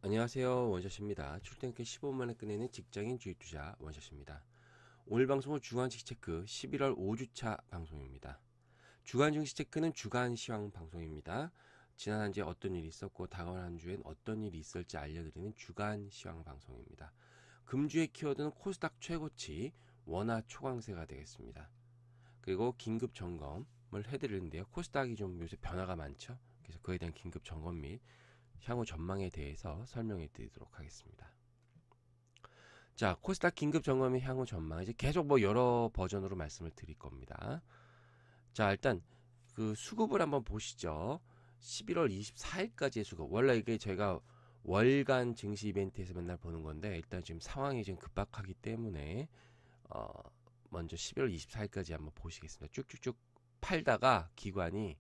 안녕하세요. 원샷입니다. 출퇴근길 15분 만에 끝내는 직장인 주식투자 원샷입니다. 오늘 방송은 주간 증시 체크 11월 5주차 방송입니다. 주간 증시 체크는 주간 시황 방송입니다. 지난 한 주에 어떤 일이 있었고 다가올 한 주엔 어떤 일이 있을지 알려드리는 주간 시황 방송입니다. 금주의 키워드는 코스닥 최고치 원화 초강세가 되겠습니다. 그리고 긴급 점검을 해드리는데요. 코스닥이 좀 요새 변화가 많죠. 그래서 그에 대한 긴급 점검 및 향후 전망에 대해서 설명해 드리도록 하겠습니다. 자, 코스닥 긴급 점검의 향후 전망. 이제 계속 여러 버전으로 말씀을 드릴 겁니다. 자, 일단 그 수급을 한번 보시죠. 11월 24일까지의 수급. 원래 이게 저희가 월간 증시 이벤트에서 맨날 보는 건데 일단 지금 상황이 좀 급박하기 때문에 먼저 11월 24일까지 한번 보시겠습니다. 쭉쭉쭉 팔다가 기관이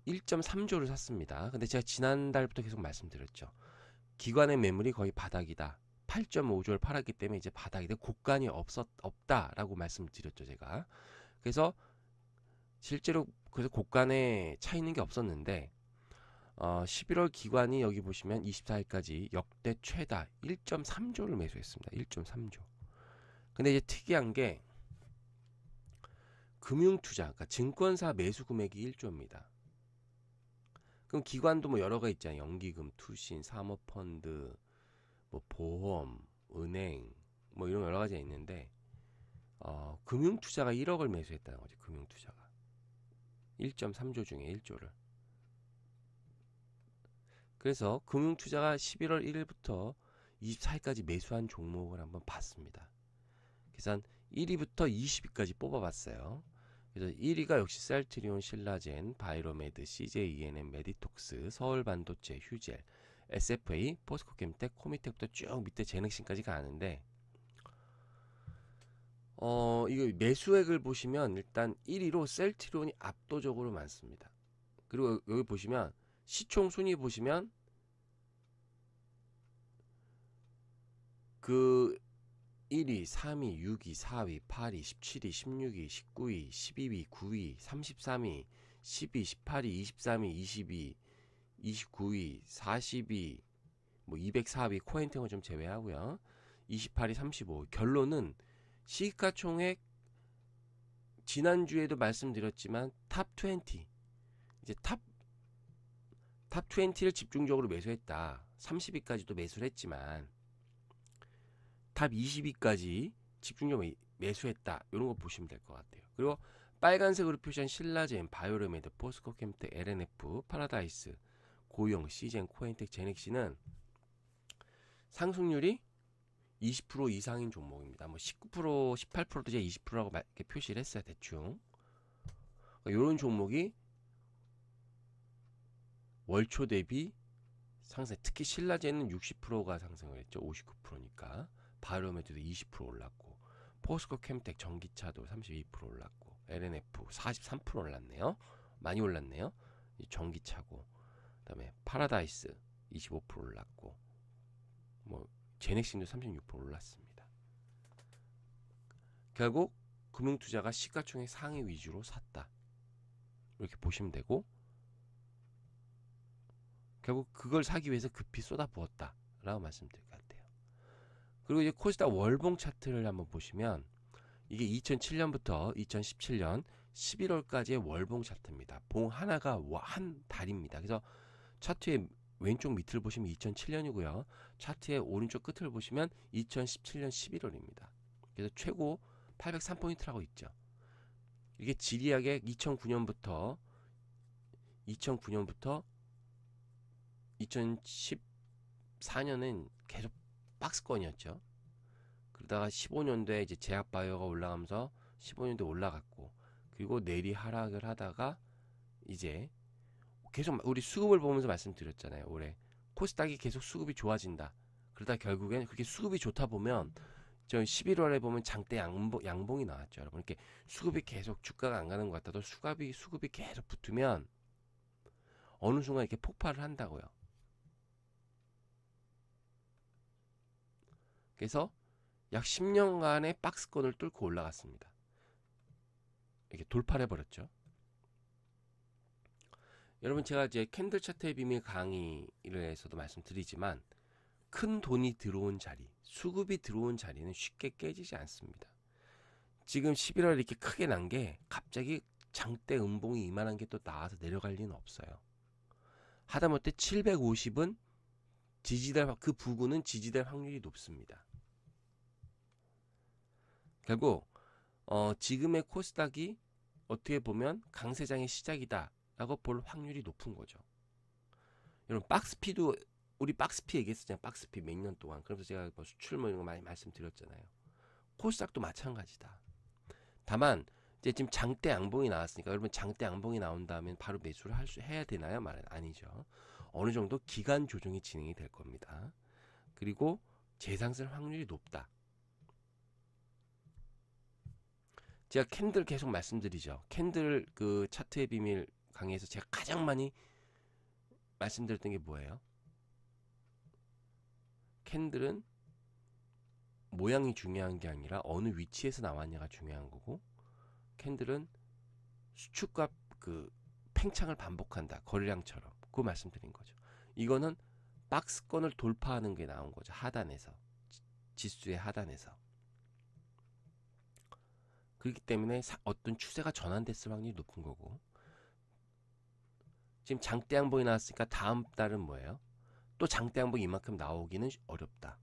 1.3조를 샀습니다. 근데 제가 지난달부터 계속 말씀드렸죠. 기관의 매물이 거의 바닥이다. 8.5조를 팔았기 때문에 이제 바닥이다. 고간이 없다라고 말씀드렸죠, 제가. 그래서 실제로 그래서 고간에 차 있는 게 없었는데 11월 기관이 여기 보시면 24일까지 역대 최다 1.3조를 매수했습니다. 1.3조. 근데 이제 특이한 게 금융투자, 그러니까 증권사 매수 금액이 1조입니다. 그럼 기관도 여러 가 있잖아요. 연기금, 투신, 사모펀드, 보험, 은행, 이런 여러 가지가 있는데, 금융투자가 1억을 매수했다는 거죠. 금융투자가. 1.3조 중에 1조를. 그래서 금융투자가 11월 1일부터 24일까지 매수한 종목을 한번 봤습니다. 그래서 한 1위부터 20위까지 뽑아봤어요. 그래서 1위가 역시 셀트리온, 신라젠, 바이로메드, CJENM, 메디톡스, 서울반도체, 휴젤, SFA, 포스코캠텍, 코미텍부터 쭉 밑에 제넥신까지 가는데 이거 매수액을 보시면 일단 1위로 셀트리온이 압도적으로 많습니다. 그리고 여기 보시면 시총 순위 보시면 그 1위, 3위, 6위, 4위, 8위, 17위, 16위, 19위, 12위, 9위, 33위, 10위, 18위, 23위, 20위, 29위, 40위, 204위, 코엔팅을 좀 제외하고요. 28위, 35. 결론은 시가총액 지난주에도 말씀드렸지만 탑 20. 이제 탑 20를 집중적으로 매수했다. 30위까지도 매수를 했지만 탑 20위까지 집중적으로 매수했다. 이런 거 보시면 될 것 같아요. 그리고 빨간색으로 표시한 신라젠, 바이오르메드, 포스코캠텍, LNF, 파라다이스, 고용, 시젠, 코엔텍, 제넥시는 상승률이 20% 이상인 종목입니다. 19%, 18%도 제가 20%라고 이렇게 표시를 했어요. 대충. 이런 종목이 월초 대비 상승. 특히 신라젠은 60%가 상승을 했죠. 59%니까. 바이오메드도 20% 올랐고, 포스코캠텍 전기차도 32% 올랐고, LNF 43% 올랐네요. 많이 올랐네요. 전기차고, 그다음에 파라다이스 25% 올랐고, 제넥신도 36% 올랐습니다. 결국 금융투자가 시가총액 상위 위주로 샀다. 이렇게 보시면 되고, 결국 그걸 사기 위해서 급히 쏟아부었다라고 말씀드릴 것 같아요. 그리고 이제 코스닥 월봉 차트를 한번 보시면 이게 2007년부터 2017년 11월까지의 월봉 차트입니다. 봉 하나가 한 달입니다. 그래서 차트의 왼쪽 밑을 보시면 2007년이고요. 차트의 오른쪽 끝을 보시면 2017년 11월입니다. 그래서 최고 803포인트라고 있죠. 이게 지리하게 2009년부터 2014년은 계속 박스권이었죠. 그러다가 15년도에 이제 제약바이오가 올라가면서 15년도에 올라갔고, 그리고 내리 하락을 하다가 이제 계속 우리 수급을 보면서 말씀드렸잖아요. 올해 코스닥이 계속 수급이 좋아진다. 그러다 결국엔 그렇게 수급이 좋다 보면 저 11월에 보면 장대 양봉이 나왔죠. 여러분 이렇게 수급이 계속 주가가 안 가는 것 같아도 수급이 계속 붙으면 어느 순간 이렇게 폭발을 한다고요. 그래서 약 10년간의 박스권을 뚫고 올라갔습니다. 이렇게 돌파를 해버렸죠. 여러분 제가 이제 캔들 차트의 비밀 강의에서도 말씀드리지만 큰 돈이 들어온 자리, 수급이 들어온 자리는 쉽게 깨지지 않습니다. 지금 11월 이렇게 크게 난 게 갑자기 장대 음봉이 이만한 게 또 나와서 내려갈 리는 없어요. 하다못해 750은 지지될, 그 부근은 지지될 확률이 높습니다. 결국 지금의 코스닥이 어떻게 보면 강세장의 시작이다 라고 볼 확률이 높은 거죠. 여러분 박스피도 우리 박스피 얘기했었잖아요. 박스피 몇 년 동안. 그래서 제가 뭐 수출 뭐 이런 거 많이 말씀드렸잖아요. 코스닥도 마찬가지다. 다만 이제 지금 장대 양봉이 나왔으니까 여러분 장대 양봉이 나온다면 바로 매수를 해야 되나요? 말은 아니죠. 어느 정도 기간 조정이 진행이 될 겁니다. 그리고 재상승 확률이 높다. 제가 캔들 계속 말씀드리죠. 캔들 그 차트의 비밀 강의에서 제가 가장 많이 말씀드렸던 게 뭐예요? 캔들은 모양이 중요한 게 아니라 어느 위치에서 나왔냐가 중요한 거고, 캔들은 수축과 그 팽창을 반복한다. 거래량처럼. 그거 말씀드린 거죠. 이거는 박스권을 돌파하는 게 나온 거죠. 하단에서. 지수의 하단에서. 그렇기 때문에 어떤 추세가 전환됐을 확률이 높은 거고, 지금 장대 양봉이 나왔으니까 다음 달은 뭐예요? 또 장대 양봉이 이만큼 나오기는 어렵다.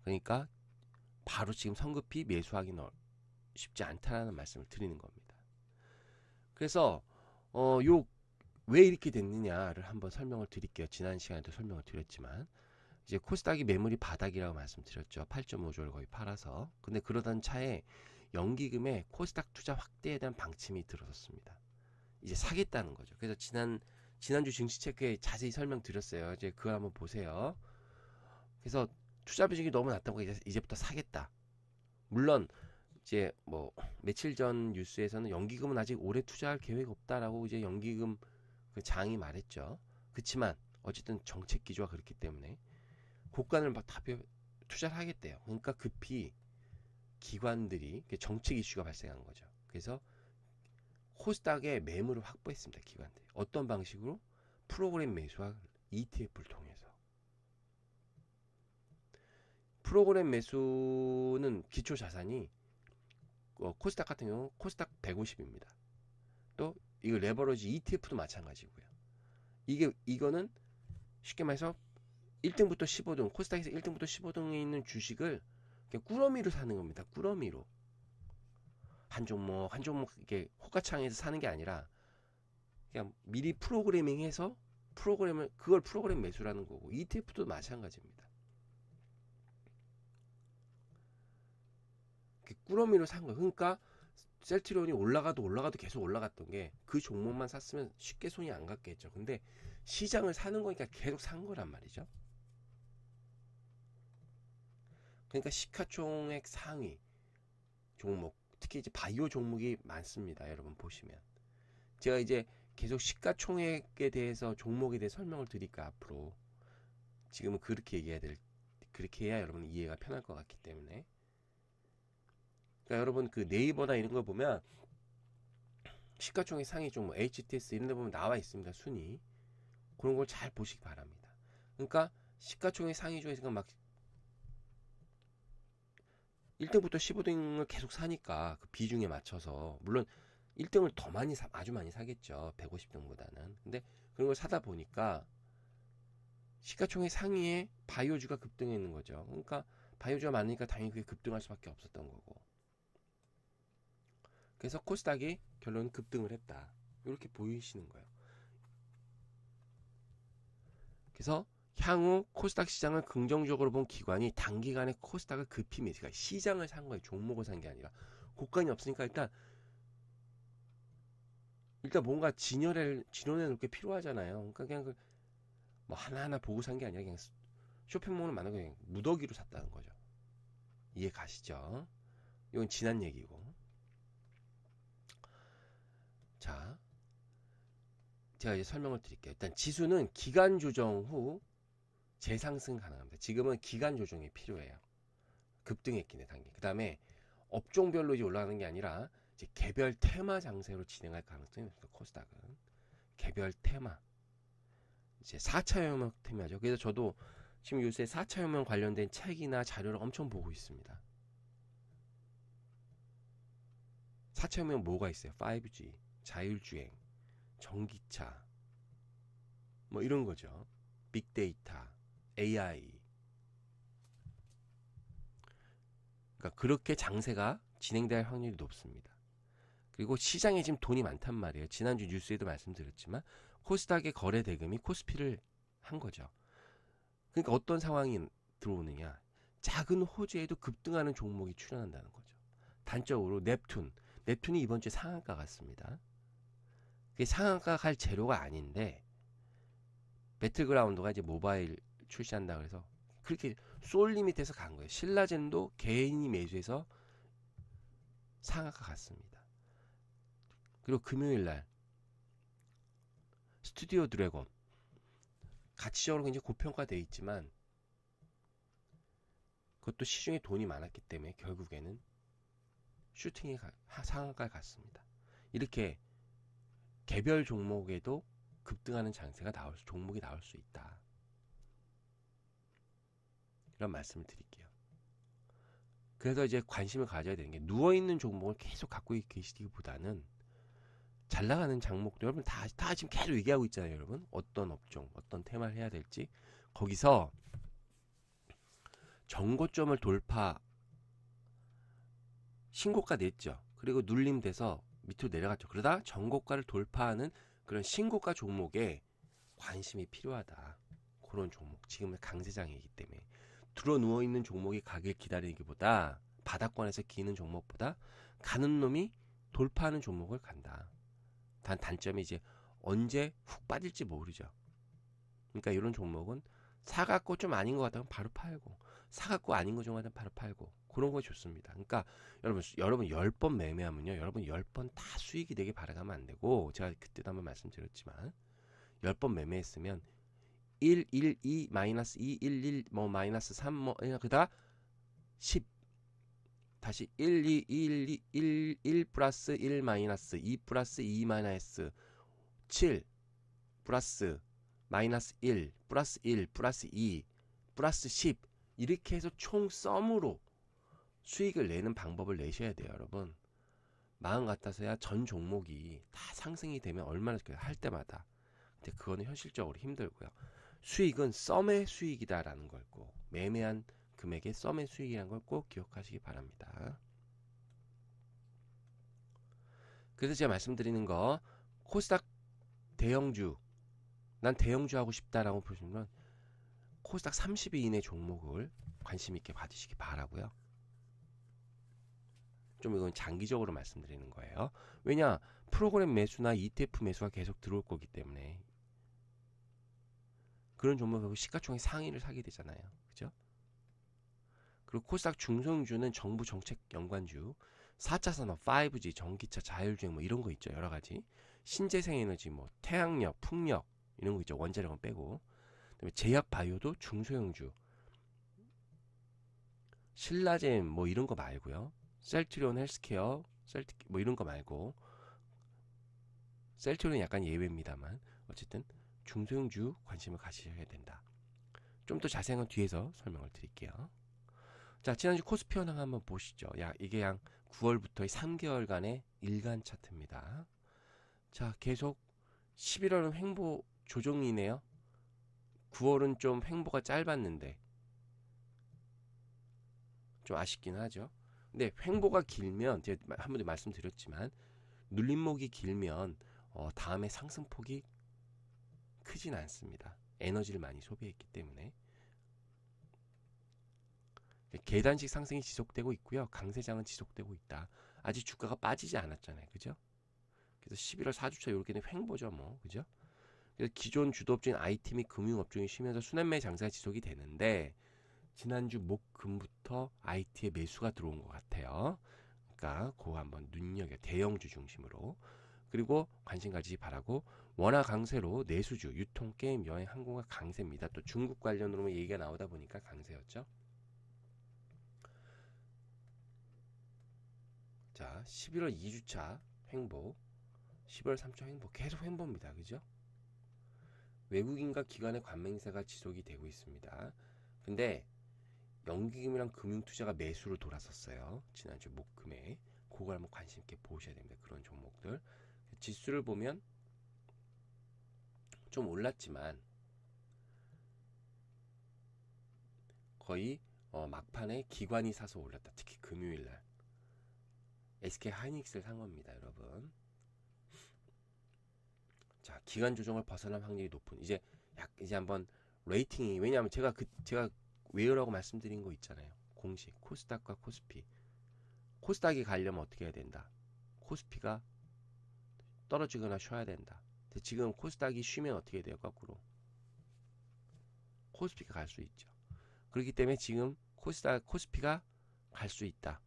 그러니까 바로 지금 성급히 매수하기는 쉽지 않다라는 말씀을 드리는 겁니다. 그래서 왜 이렇게 됐느냐를 한번 설명을 드릴게요. 지난 시간에도 설명을 드렸지만 이제 코스닥이 매물이 바닥이라고 말씀드렸죠. 8.5조를 거의 팔아서. 근데 그러던 차에 연기금에 코스닥 투자 확대에 대한 방침이 들어섰습니다. 이제 사겠다는 거죠. 그래서 지난주 증시 체크에 자세히 설명드렸어요. 이제 그거 한번 보세요. 그래서 투자 비중이 너무 낮다고 이제부터 사겠다. 물론 이제 뭐 며칠 전 뉴스에서는 연기금은 아직 올해 투자할 계획 없다라고 이제 연기금 그 장이 말했죠. 그렇지만 어쨌든 정책 기조가 그렇기 때문에 고간을 다 투자를 하겠대요. 그러니까 급히 기관들이 정책 이슈가 발생한 거죠. 그래서 코스닥에 매물을 확보했습니다. 기관들이. 어떤 방식으로? 프로그램 매수와 ETF를 통해서. 프로그램 매수는 기초 자산이 코스닥 같은 경우 코스닥 150입니다. 또 이거 레버리지 ETF도 마찬가지고요. 이거는 쉽게 말해서 1등부터 15등, 코스닥에서 1등부터 15등에 있는 주식을 그냥 꾸러미로 사는 겁니다. 꾸러미로. 한 종목 이렇게 호가창에서 사는 게 아니라 그냥 미리 프로그래밍해서 그걸 프로그램 매수라는 거고, ETF도 마찬가지입니다. 꾸러미로 산 거. 그러니까 셀트리온이 올라가도 계속 올라갔던 게 그 종목만 샀으면 쉽게 손이 안 갔겠죠. 근데 시장을 사는 거니까 계속 산 거란 말이죠. 그러니까 시가총액 상위 종목, 특히 이제 바이오 종목이 많습니다. 여러분 보시면 제가 이제 계속 시가총액에 대해서 종목에 대해 설명을 드릴까 앞으로. 지금은 그렇게 그렇게 해야 여러분 이해가 편할 것 같기 때문에. 그러니까 여러분 그 네이버나 이런 거 보면 시가총액 상위 종목 HTS 이런 데 보면 나와 있습니다. 순위. 그런 걸 잘 보시기 바랍니다. 그러니까 시가총액 상위 중에서 막 1등부터 15등을 계속 사니까 그 비중에 맞춰서, 물론 1등을 더 많이 아주 많이 사겠죠. 150등보다는. 근데 그런 걸 사다 보니까 시가총액 상위에 바이오주가 급등해 있는 거죠. 그러니까 바이오주가 많으니까 당연히 그게 급등할 수밖에 없었던 거고. 그래서 코스닥이 결론은 급등을 했다. 이렇게 보이시는 거예요. 그래서 향후 코스닥 시장을 긍정적으로 본 기관이 단기간에 코스닥을 급히 매수가, 시장을 산 거예요. 종목을 산 게 아니라. 고간이 없으니까 일단 뭔가 진열해 놓을 게 필요하잖아요. 그러니까 그냥 뭐 하나하나 보고 산 게 아니라 그냥 쇼핑몰을 만나고 그냥 무더기로 샀다는 거죠. 이해 가시죠? 이건 지난 얘기고. 자, 제가 이제 설명을 드릴게요. 일단 지수는 기간 조정 후 재상승 가능합니다. 지금은 기간 조정이 필요해요. 급등했기는 단계. 그 다음에 업종별로 이제 올라가는 게 아니라 이제 개별 테마 장세로 진행할 가능성이 있습니다. 코스닥은. 개별 테마, 이제 4차 혁명 테마죠. 그래서 저도 지금 요새 4차 혁명 관련된 책이나 자료를 엄청 보고 있습니다. 4차 혁명 뭐가 있어요? 5G, 자율주행, 전기차, 뭐 이런 거죠. 빅데이터, AI. 그러니까 그렇게 장세가 진행될 확률이 높습니다. 그리고 시장에 지금 돈이 많단 말이에요. 지난주 뉴스에도 말씀드렸지만 코스닥의 거래 대금이 코스피를 한 거죠. 그러니까 어떤 상황이 들어오느냐. 작은 호재에도 급등하는 종목이 출현한다는 거죠. 단적으로 넵툰이 이번 주에 상한가 갔습니다. 그게 상한가 갈 재료가 아닌데 배틀그라운드가 이제 모바일 출시한다 그래서 그렇게 쏠리밋해서 간 거예요. 신라젠도 개인이 매수해서 상한가 갔습니다. 그리고 금요일날 스튜디오 드래곤 가치적으로 굉장히 고평가되어 있지만 그것도 시중에 돈이 많았기 때문에 결국에는 슈팅이 상한가에 갔습니다. 이렇게 개별 종목에도 급등하는 장세가 종목이 나올 수 있다. 이런 말씀을 드릴게요. 그래서 이제 관심을 가져야 되는 게 누워있는 종목을 계속 갖고 계시기보다는 잘 나가는 종목들 여러분 다 지금 계속 얘기하고 있잖아요. 여러분 어떤 업종 어떤 테마를 해야 될지 거기서 정고점을 돌파 신고가 냈죠. 그리고 눌림돼서 밑으로 내려갔죠. 그러다 정고가를 돌파하는 그런 신고가 종목에 관심이 필요하다. 그런 종목 지금은 강세장이기 때문에 들어 누워있는 종목이 가길 기다리기보다 바닥권에서 기는 종목보다 가는 놈이 돌파하는 종목을 간다. 단점이 이제 언제 훅 빠질지 모르죠. 그러니까 이런 종목은 사갖고 좀 아닌 것 같다면 바로 팔고 사갖고 아닌 것 중 하나 바로 팔고 그런 거 좋습니다. 그러니까 여러분 10번 매매하면요. 여러분 10번 다 수익이 되게 바라가면 안 되고 제가 그때도 한번 말씀드렸지만 10번 매매했으면 1, 1, 2, 마이너스 2, 1, 1, 뭐 마이너스 3, 뭐 그다 10 다시 1, 2, 1, 2, 1, 1 플러스 1 마이너스 2 플러스 2 마이너스 7 플러스 마이너스 1 플러스 1 플러스 2 플러스 10 이렇게 해서 총 썸으로 수익을 내는 방법을 내셔야 돼요. 여러분 마음 같아서야 전 종목이 다 상승이 되면 얼마나 할 때마다 근데 그거는 현실적으로 힘들고요. 수익은 썸의 수익이다라는 걸 꼭 매매한 금액의 썸의 수익이라는 걸 꼭 기억하시기 바랍니다. 그래서 제가 말씀드리는 거 코스닥 대형주 난 대형주 하고 싶다라고 보시면 코스닥 30위 이내 종목을 관심 있게 받으시기 바라고요. 좀 이건 장기적으로 말씀드리는 거예요. 왜냐 프로그램 매수나 ETF 매수가 계속 들어올 거기 때문에 그런 종목하고 시가총액 상위를 사게 되잖아요. 그죠? 그리고 코스닥 중소형주는 정부 정책 연관주 4차 산업, 5G, 전기차, 자율주행 뭐 이런 거 있죠. 여러 가지. 신재생에너지 뭐 태양력, 풍력 이런 거 있죠. 원자력은 빼고. 그다음에 제약 바이오도 중소형주. 신라젠 뭐 이런 거 말고요. 셀트리온 헬스케어, 뭐 이런 거 말고. 셀트리온은 약간 예외입니다만 어쨌든 중소형주 관심을 가지셔야 된다. 좀 더 자세한 건 뒤에서 설명을 드릴게요. 자, 지난주 코스피 현황 한번 보시죠. 이게 양 9월부터의 3개월간의 일간 차트입니다. 자, 계속 11월은 횡보 조정이네요. 9월은 좀 횡보가 짧았는데 좀 아쉽긴 하죠. 근데 횡보가 길면 제가 한 번도 말씀드렸지만 눌림목이 길면 다음에 상승폭이 크진 않습니다. 에너지를 많이 소비했기 때문에 계단식 상승이 지속되고 있고요. 강세장은 지속되고 있다. 아직 주가가 빠지지 않았잖아요. 그죠? 그래서 11월 4주차 이렇게는 횡보죠. 뭐. 그죠? 그래서 기존 주도업종인 IT 및 금융업종이 쉬면서 순환매 장세가 지속이 되는데 지난주 목금부터 IT에 매수가 들어온 것 같아요. 그러니까 그거 한번 눈여겨 대형주 중심으로 그리고 관심 가지시 바라고 원화 강세로 내수주, 유통, 게임, 여행, 항공과 강세입니다. 또 중국 관련으로 얘기가 나오다 보니까 강세였죠. 자, 11월 2주차 횡보 12월 3초 횡보, 계속 횡보입니다. 그죠? 외국인과 기관의 관맹세가 지속이 되고 있습니다. 근데 연기금이랑 금융투자가 매수로 돌아섰어요. 지난주 목금에. 그걸 한번 관심 있게 보셔야 됩니다. 그런 종목들. 지수를 보면 좀 올랐지만 거의 막판에 기관이 사서 올랐다. 특히 금요일날 SK 하이닉스를 산 겁니다, 여러분. 자, 기간 조정을 벗어날 확률이 높은 이제 한번 레이팅이, 왜냐하면 제가 외우라고 말씀드린 거 있잖아요. 공식 코스닥과 코스피. 코스닥이 가려면 어떻게 해야 된다? 코스피가 떨어지거나 쉬어야 된다. 근데 지금 코스닥이 쉬면 어떻게 돼요? 거꾸로 코스피가 갈 수 있죠. 그렇기 때문에 지금 코스피가 갈 수 있다.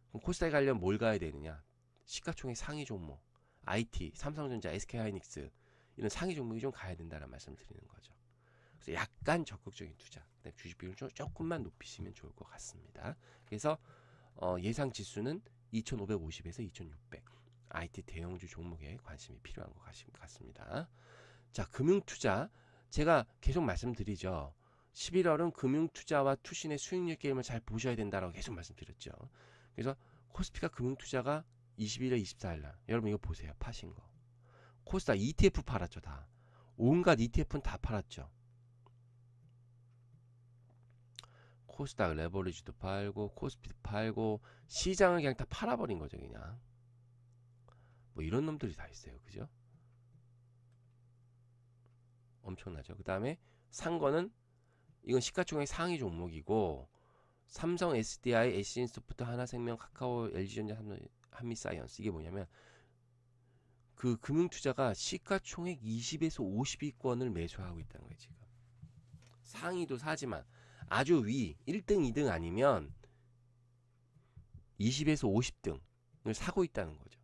그럼 코스닥에 가려면 뭘 가야 되느냐? 시가총액 상위 종목, IT, 삼성전자, SK하이닉스 이런 상위 종목이 좀 가야 된다는 말씀을 드리는 거죠. 그래서 약간 적극적인 투자, 주식 비율을 조금만 높이시면 좋을 것 같습니다. 그래서 예상 지수는 2550에서 2600. IT 대형주 종목에 관심이 필요한 것 같습니다. 자, 금융투자. 제가 계속 말씀드리죠. 11월은 금융투자와 투신의 수익률 게임을 잘 보셔야 된다라고 계속 말씀드렸죠. 그래서 코스피가 금융투자가 21일, 24일날. 여러분 이거 보세요. 파신 거. 코스닥 ETF 팔았죠. 다. 온갖 ETF는 다 팔았죠. 코스닥 레버리지도 팔고 코스피도 팔고 시장을 그냥 다 팔아버린 거죠. 그냥 뭐 이런 놈들이 다 있어요. 그죠? 엄청나죠. 그 다음에 산 거는 이건 시가총액 상위 종목이고 삼성, SDI, SCN소프트, 하나생명, 카카오, LG전자, 한미사이언스. 이게 뭐냐면 그 금융투자가 시가총액 20에서 50위권을 매수하고 있다는 거예요. 지금 상위도 사지만 아주 위 1등, 2등 아니면 20에서 50등을 사고 있다는 거죠.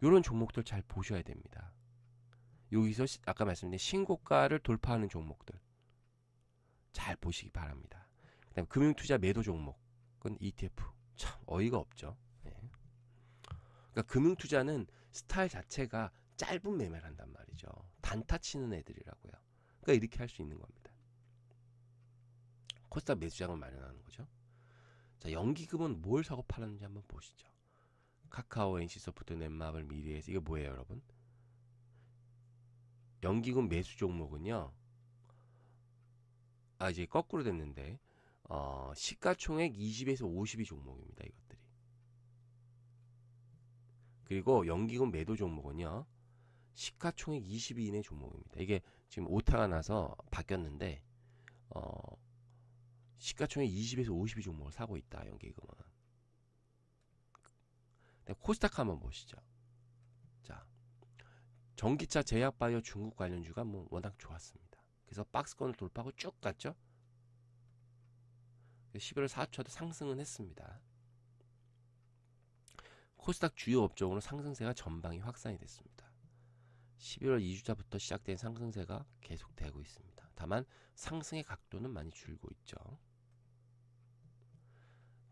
이런 종목들 잘 보셔야 됩니다. 여기서 아까 말씀드린 신고가를 돌파하는 종목들 잘 보시기 바랍니다. 그다음에 금융투자 매도 종목은 ETF. 참 어이가 없죠. 네. 그러니까 금융투자는 스타일 자체가 짧은 매매를 한단 말이죠. 단타 치는 애들이라고요. 그러니까 이렇게 할 수 있는 겁니다. 코스닥 매수장을 마련하는 거죠. 자, 연기금은 뭘 사고 팔았는지 한번 보시죠. 카카오, NC소프트, 넷마블, 미래에서 이게 뭐예요, 여러분? 연기금 매수 종목은요. 이제 거꾸로 됐는데 시가총액 20에서 50위 종목입니다. 이것들이. 그리고 연기금 매도 종목은요. 시가총액 20위 이내 종목입니다. 이게 지금 오타가 나서 바뀌었는데 시가총액 20에서 50위 종목을 사고 있다. 연기금은. 코스닥 한번 보시죠. 자, 전기차, 제약바이오, 중국 관련주가 뭐 워낙 좋았습니다. 그래서 박스권을 돌파하고 쭉 갔죠. 11월 4초도 상승은 했습니다. 코스닥 주요 업종으로 상승세가 전방위 확산이 됐습니다. 11월 2주차부터 시작된 상승세가 계속되고 있습니다. 다만 상승의 각도는 많이 줄고 있죠.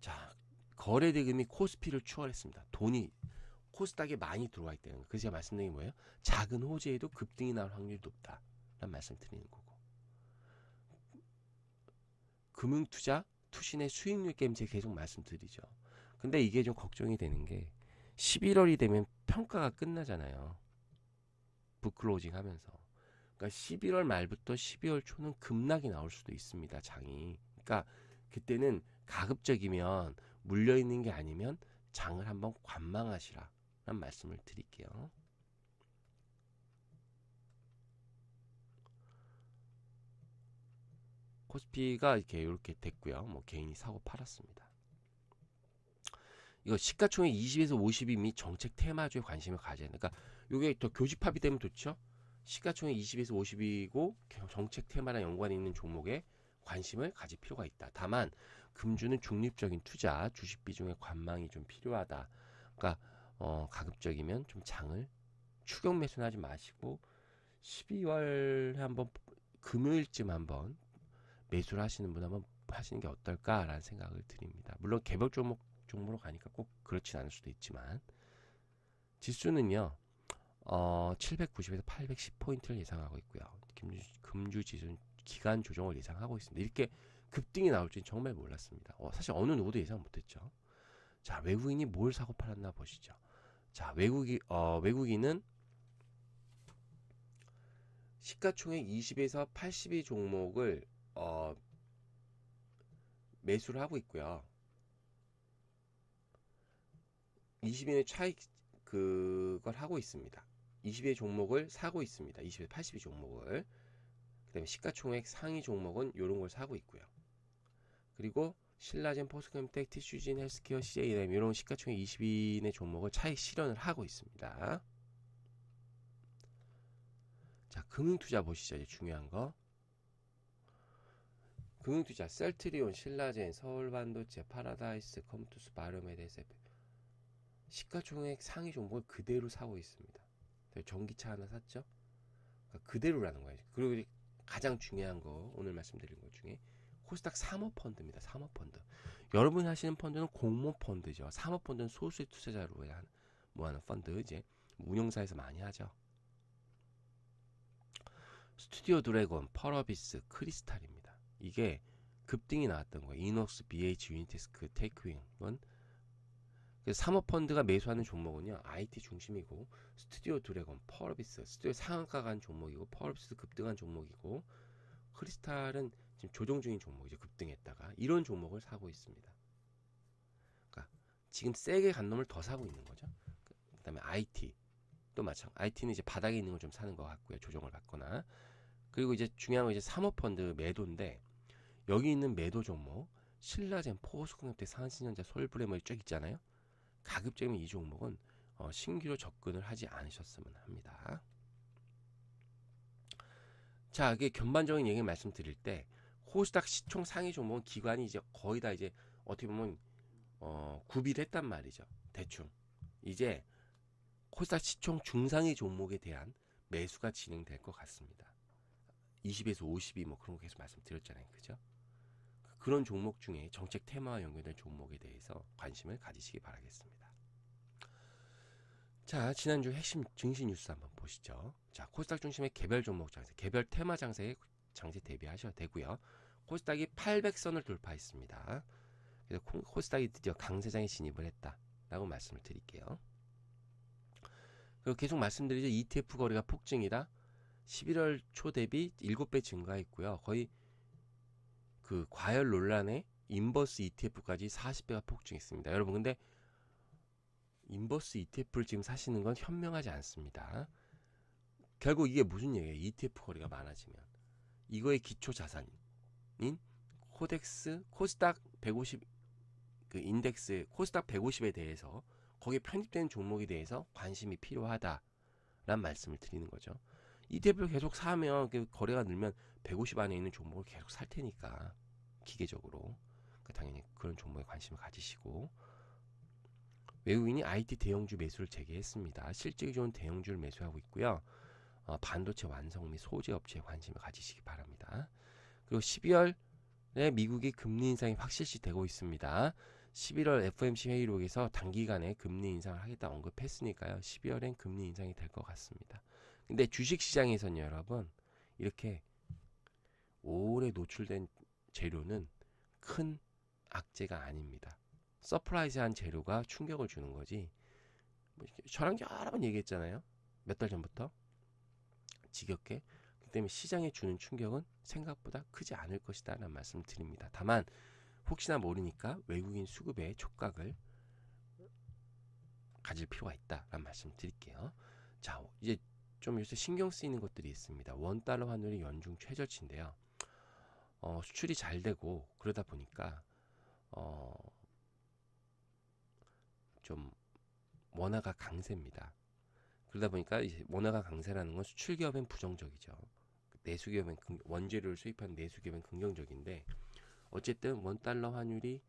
자, 거래대금이 코스피를 추월했습니다. 돈이 코스닥에 많이 들어와 있다는 거. 그래서 제가 말씀드린 게 뭐예요? 작은 호재에도 급등이 나올 확률이 높다라는 말씀 드리는 거고. 금융투자, 투신의 수익률 게임 제가 계속 말씀드리죠. 근데 이게 좀 걱정이 되는 게 11월이 되면 평가가 끝나잖아요. 북클로징 하면서. 그러니까 11월 말부터 12월 초는 급락이 나올 수도 있습니다. 장이. 그러니까 그때는 가급적이면 물려있는 게 아니면 장을 한번 관망하시라 라는 말씀을 드릴게요. 코스피가 이렇게 됐고요. 뭐 개인이 사고 팔았습니다. 이거 시가총액 20에서 50위 및 정책 테마주에 관심을 가져야 돼요. 그러니까 이게 더 교집합이 되면 좋죠. 시가총액 20에서 50위고 정책 테마랑 연관이 있는 종목에 관심을 가질 필요가 있다. 다만 금주는 중립적인 투자, 주식 비중의 관망이 좀 필요하다. 그러니까 가급적이면 좀 장을 추격 매수는 하지 마시고 12월에 한번 금요일쯤 한번 매수를 하시는 분 한번 하시는 게 어떨까라는 생각을 드립니다. 물론 개별 종목으로 가니까 꼭 그렇진 않을 수도 있지만 지수는요. 790에서 810포인트를 예상하고 있고요. 금주 지수 기간 조정을 예상하고 있습니다. 이렇게 급등이 나올 줄은 정말 몰랐습니다. 사실 어느 누구도 예상 못했죠. 자, 외국인이 뭘 사고 팔았나 보시죠. 자, 외국인은 시가총액 20에서 82 종목을 매수를 하고 있고요. 20인의 차익 그걸 하고 있습니다. 20의 종목을 사고 있습니다. 20에서 82 종목을. 그 다음에 시가총액 상위 종목은 이런 걸 사고 있고요. 그리고 신라젠, 포스코엠텍, 티슈진, 헬스케어, CJM 이런 시가총액 20인의 종목을 차익 실현을 하고 있습니다. 자, 금융투자 보시죠. 이제 중요한 거. 금융투자, 셀트리온, 신라젠, 서울반도체, 파라다이스, 컴투스, 바이오메드, SF 시가총액 상위 종목을 그대로 사고 있습니다. 전기차 하나 샀죠? 그러니까 그대로라는 거예요. 그리고 가장 중요한 거 오늘 말씀드린 것 중에 코스닥 사모펀드입니다. 사모펀드. 여러분이 하시는 펀드는 공모펀드죠. 사모펀드는 소수의 투자자를 위한 모아는 펀드, 이제 운용사에서 많이 하죠. 스튜디오 드래곤, 펄어비스, 크리스탈입니다. 이게 급등이 나왔던 거예요. 이녹스, BH, 유니테스크, 테이크윙은 사모펀드가 매수하는 종목은요, IT 중심이고, 스튜디오 드래곤, 펄어비스, 스튜디오 상한가 간 종목이고, 펄어비스 급등한 종목이고, 크리스탈은 지금 조정 중인 종목이죠. 급등했다가 이런 종목을 사고 있습니다. 그러니까 지금 세게 간 놈을 더 사고 있는 거죠. 그다음에 IT 또 마찬가지. IT는 이제 바닥에 있는 걸 좀 사는 것 같고요. 조정을 받거나. 그리고 이제 중요한 건 이제 사모펀드 매도인데 여기 있는 매도 종목 신라젠, 포스코엠텍, 산신전자, 솔브레머 쭉 있잖아요. 가급적이면 이 종목은 신규로 접근을 하지 않으셨으면 합니다. 자, 이게 전반적인 얘기 말씀드릴 때 코스닥 시총 상위 종목은 기관이 이제 거의 다 이제 어떻게 보면 구비를 했단 말이죠. 대충 이제 코스닥 시총 중상위 종목에 대한 매수가 진행될 것 같습니다. 20에서 50이 뭐 그런 거 계속 말씀드렸잖아요. 그죠? 그런 종목 중에 정책 테마와 연결된 종목에 대해서 관심을 가지시기 바라겠습니다. 자, 지난주 핵심 증시 뉴스 한번 보시죠. 자, 코스닥 중심의 개별 종목 장세, 개별 테마 장세에 장세 대비하셔도 되고요. 코스닥이 800선을 돌파했습니다. 그래서 코스닥이 드디어 강세장에 진입을 했다라고 말씀을 드릴게요. 그리고 계속 말씀드리죠. ETF 거래가 폭증이다. 11월 초 대비 7배 증가했고요. 거의 그 과열 논란에 인버스 ETF까지 40배가 폭증했습니다. 여러분 근데 인버스 ETF를 지금 사시는 건 현명하지 않습니다. 결국 이게 무슨 얘기예요? ETF 거래가 많아지면 이거의 기초 자산인 코스닥 150 그 인덱스 코스닥 150에 대해서 거기에 편입된 종목에 대해서 관심이 필요하다라는 말씀을 드리는 거죠. ETF를 계속 사면 거래가 늘면 150 안에 있는 종목을 계속 살 테니까 기계적으로 당연히 그런 종목에 관심을 가지시고 외국인이 IT 대형주 매수를 재개했습니다. 실적이 좋은 대형주를 매수하고 있고요. 반도체 완성 및 소재 업체에 관심을 가지시기 바랍니다. 그리고 12월에 미국이 금리 인상이 확실시 되고 있습니다. 11월 FOMC 회의록에서 단기간에 금리 인상을 하겠다 언급했으니까요. 12월엔 금리 인상이 될 것 같습니다. 근데 주식시장에서는 여러분 이렇게 오래 노출된 재료는 큰 악재가 아닙니다. 서프라이즈한 재료가 충격을 주는 거지. 저랑 여러 번 얘기했잖아요. 몇 달 전부터 지겹게. 그 때문에 시장에 주는 충격은 생각보다 크지 않을 것이다 라는 말씀을 드립니다. 다만 혹시나 모르니까 외국인 수급에 촉각을 가질 필요가 있다라는 말씀을 드릴게요. 자, 이제 좀 요새 신경 쓰이는 것들이 있습니다. 원달러 환율이 연중 최저치인데요. 수출이 잘 되고 그러다 보니까 좀 원화가 강세입니다. 그러다 보니까 이제 원화가 강세라는 건 수출 기업엔 부정적이죠. 내수 기업엔 원재료를 수입하는 내수 기업엔 긍정적인데 어쨌든 원달러 환율이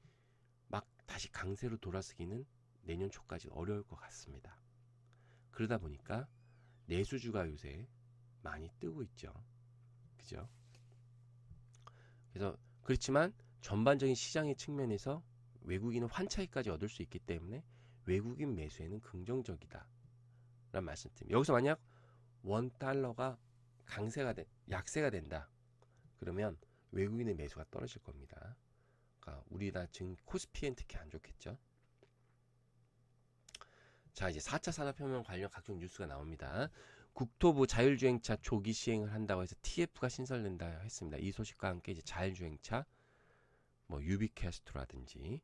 막 다시 강세로 돌아서기는 내년 초까지 어려울 것 같습니다. 그러다 보니까 내수주가 요새 많이 뜨고 있죠. 그죠? 그래서 그렇지만 전반적인 시장의 측면에서 외국인은 환차익까지 얻을 수 있기 때문에 외국인 매수에는 긍정적이다 라는 말씀드립니다. 여기서 만약 $1가 약세가 된다. 그러면 외국인의 매수가 떨어질 겁니다. 그러니까 우리나라 지금 코스피엔 특히 안 좋겠죠. 자, 이제 4차 산업혁명 관련 각종 뉴스가 나옵니다. 국토부 자율주행차 조기 시행을 한다고 해서 TF가 신설된다 했습니다. 이 소식과 함께 이제 자율주행차, 뭐 유비캐스트라든지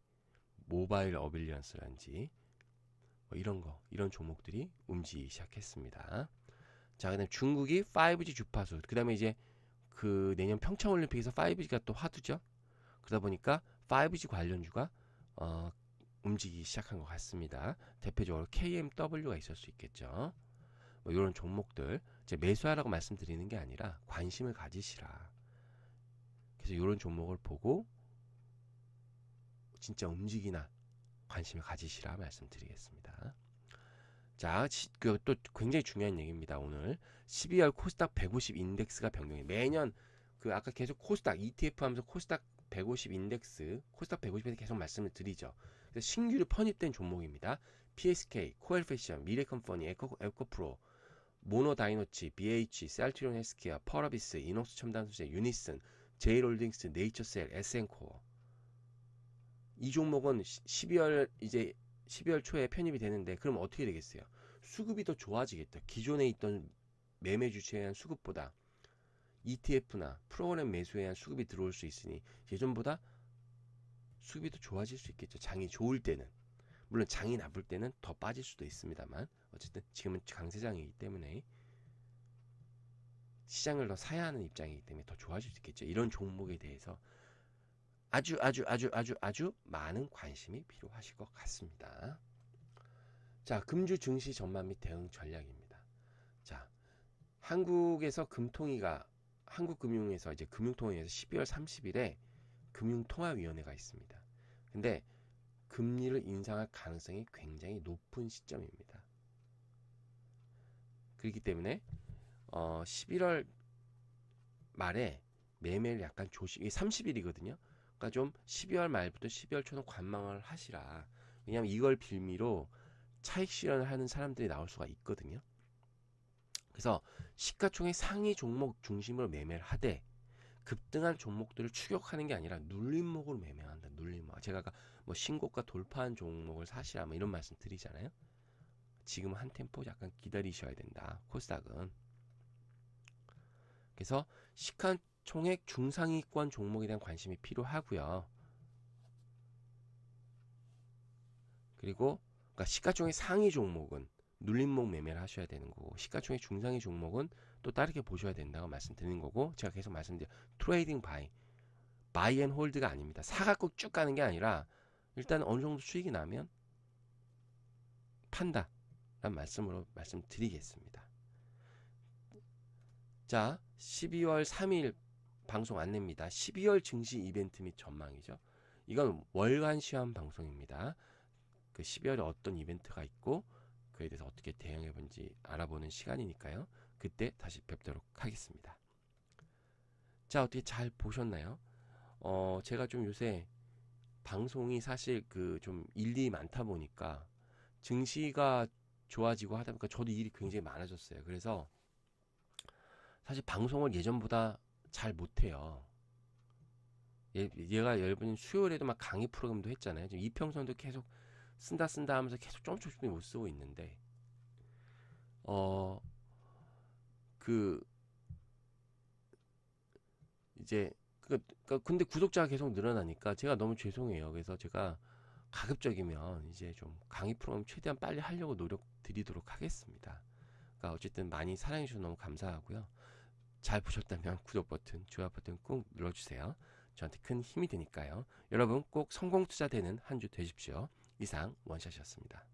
모바일 어빌리언스라든지 뭐 이런 종목들이 움직이기 시작했습니다. 자, 그다음 중국이 5G 주파수, 그다음에 이제 그 내년 평창올림픽에서 5G가 또 화두죠. 그러다 보니까 5G 관련주가 움직이기 시작한 것 같습니다. 대표적으로 KMW가 있을 수 있겠죠. 뭐 이런 종목들 이제 매수하라고 말씀드리는 게 아니라 관심을 가지시라. 그래서 이런 종목을 보고 진짜 움직이나 관심을 가지시라 말씀드리겠습니다. 자, 또 굉장히 중요한 얘기입니다. 오늘 12월 코스닥 150 인덱스가 변경해. 매년 그 아까 계속 코스닥 ETF 하면서 코스닥 150 인덱스, 코스닥 150에서 계속 말씀을 드리죠. 그래서 신규로 편입된 종목입니다. PSK, 코엘패션, 미래컴퍼니, 에코프로, 모노다이노치, BH, 셀트리온 헬스케어, 펄어비스, 이녹스 첨단소재, 유니슨, 제일홀딩스, 네이처셀, 에센코어. 이 종목은 12월 초에 편입이 되는데 그럼 어떻게 되겠어요? 수급이 더 좋아지겠다. 기존에 있던 매매 주체에 대한 수급보다 ETF나 프로그램 매수에 대한 수급이 들어올 수 있으니 예전보다 수급이 더 좋아질 수 있겠죠. 장이 좋을 때는. 물론 장이 나쁠 때는 더 빠질 수도 있습니다만 어쨌든 지금은 강세장이기 때문에 시장을 더 사야 하는 입장이기 때문에 더 좋아질 수 있겠죠. 이런 종목에 대해서 아주 많은 관심이 필요하실 것 같습니다. 자, 금주 증시 전망 및 대응 전략입니다. 자, 한국금융에서 이제 금융통화위에서 12월 30일에 금융통화위원회가 있습니다. 근데 금리를 인상할 가능성이 굉장히 높은 시점입니다. 그렇기 때문에 11월 말에 매매를 약간 이게 30일이거든요. 그러니까 좀 12월 말부터 12월 초는 관망을 하시라. 왜냐하면 이걸 빌미로 차익 실현을 하는 사람들이 나올 수가 있거든요. 그래서 시가총액 상위 종목 중심으로 매매를 하되 급등한 종목들을 추격하는 게 아니라 눌림목으로 매매한다. 눌림목. 제가 아까 뭐 신고가 돌파한 종목을 사시라 뭐 이런 말씀 드리잖아요. 지금 한 템포 약간 기다리셔야 된다. 코스닥은. 그래서 시가총액 중상위권 종목에 대한 관심이 필요하고요. 그리고 그러니까 시가총액 상위 종목은 눌림목 매매를 하셔야 되는 거고 시가총액 중상위 종목은 또 다르게 보셔야 된다고 말씀드리는 거고 제가 계속 말씀드린 트레이딩 바이 앤 홀드가 아닙니다. 사갖고 쭉 가는 게 아니라 일단 어느 정도 수익이 나면 판다 라는 말씀으로 말씀드리겠습니다. 자, 12월 3일 방송 안내입니다. 12월 증시 이벤트 및 전망이죠. 이건 월간 시황 방송입니다. 그 12월에 어떤 이벤트가 있고 그에 대해서 어떻게 대응해 본지 알아보는 시간이니까요. 그때 다시 뵙도록 하겠습니다. 자, 어떻게 잘 보셨나요? 제가 좀 요새 방송이 사실 그 좀 일이 많다 보니까 증시가 좋아지고 하다 보니까 저도 일이 굉장히 많아졌어요. 그래서 사실 방송을 예전보다 잘 못해요. 얘가 여러분 수요일에도 막 강의 프로그램도 했잖아요. 지금 이평선도 계속 쓴다 하면서 계속 조금씩 못 쓰고 있는데 이제 근데 구독자가 계속 늘어나니까 제가 너무 죄송해요. 그래서 제가 가급적이면 이제 좀 강의 프로그램 최대한 빨리 하려고 노력 드리도록 하겠습니다. 그러니까 어쨌든 많이 사랑해 주셔서 너무 감사하고요. 잘 보셨다면 구독 버튼, 좋아요 버튼 꼭 눌러주세요. 저한테 큰 힘이 되니까요. 여러분 꼭 성공 투자되는 한 주 되십시오. 이상 원샷이었습니다.